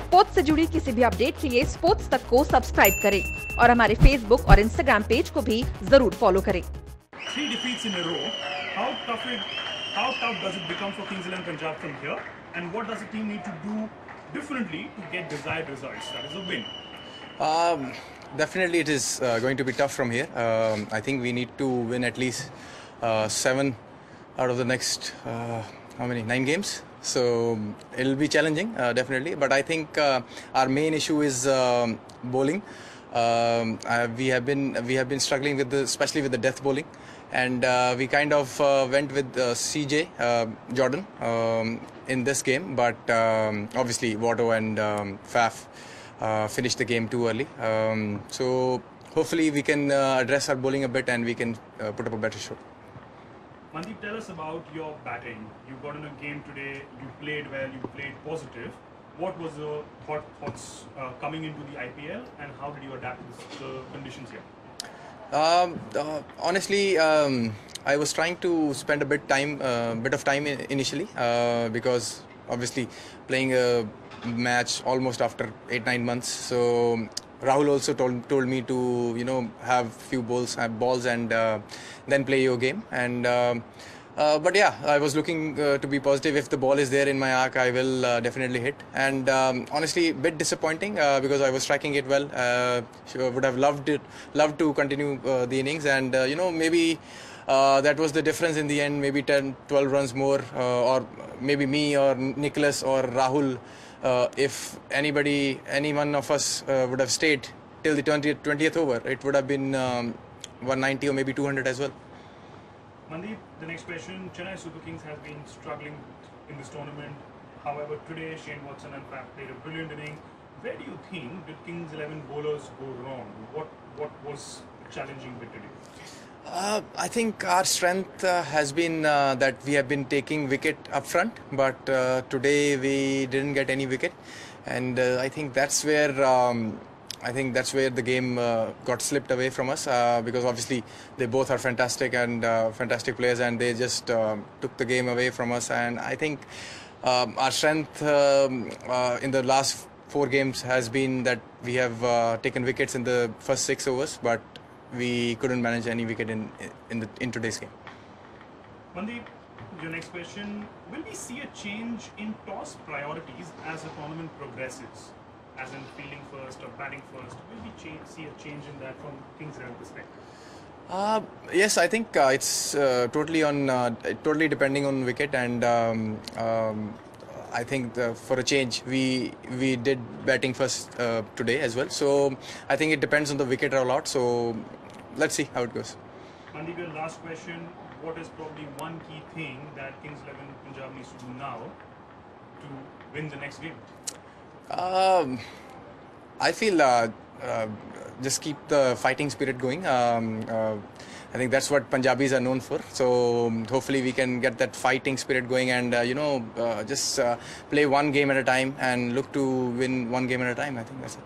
Sports से जुड़ी किसी भी अपडेट के लिए स्पोर्ट्स तक को सब्सक्राइब करें और हमारे फेसबुक और इंस्टाग्राम पेज को भी जरूर फॉलो करें। 3 defeats in a row. How tough does it become for Kings 11 Punjab from here? And what does the team need to do differently to get desired results? That is a win. Definitely, it is going to be tough from here. I think we need to win at least 7 out of the next 9 games. So it'll be challenging, definitely. But I think our main issue is bowling. We have been struggling with especially with the death bowling, and we kind of went with CJ Jordan in this game. But obviously, Watto and Faf finished the game too early. So hopefully we can address our bowling a bit and we can put up a better show. Mandeep, tell us about your batting. You got in a game today, you played well, you played positive. What was the thoughts coming into the IPL and how did you adapt to the conditions here? Honestly, I was trying to spend a bit of time initially because obviously playing a match almost after 8-9 months. So Rahul also told me to have few balls and then play your game. And but yeah, I was looking to be positive. If the ball is there in my arc, I will definitely hit. And honestly, a bit disappointing because I was striking it well. Would have loved to continue the innings, and maybe that was the difference in the end. Maybe 10-12 runs more, or maybe me or Nicholas or Rahul. If any one of us would have stayed till the 20th over, it would have been 190 or maybe 200 as well. Mandeep, the next question. Chennai Super Kings has been struggling in this tournament. However, today Shane Watson and Faf played a brilliant inning. Where do you think did Kings 11 bowlers go wrong? What was the challenging bit today? I think our strength has been that we have been taking wicket up front, but today we didn't get any wicket, and I think that's where the game got slipped away from us because obviously they both are fantastic and fantastic players, and they just took the game away from us. And I think our strength in the last 4 games has been that we have taken wickets in the first 6 overs, but we couldn't manage any wicket in today's game. Mandeep, your next question. Will we see a change in toss priorities as the tournament progresses? As in fielding first or batting first? Will we see a change in that from Kings 11 perspective? Yes, I think it's totally depending on wicket, and I think for a change we did batting first today as well. So I think it depends on the wicket a lot. So let's see how it goes. Mandeep, your last question. What is probably one key thing that Kings 11 Punjab needs to do now to win the next game? I feel just keep the fighting spirit going. I think that's what Punjabis are known for. So hopefully we can get that fighting spirit going, and just play one game at a time and look to win one game at a time. I think that's it.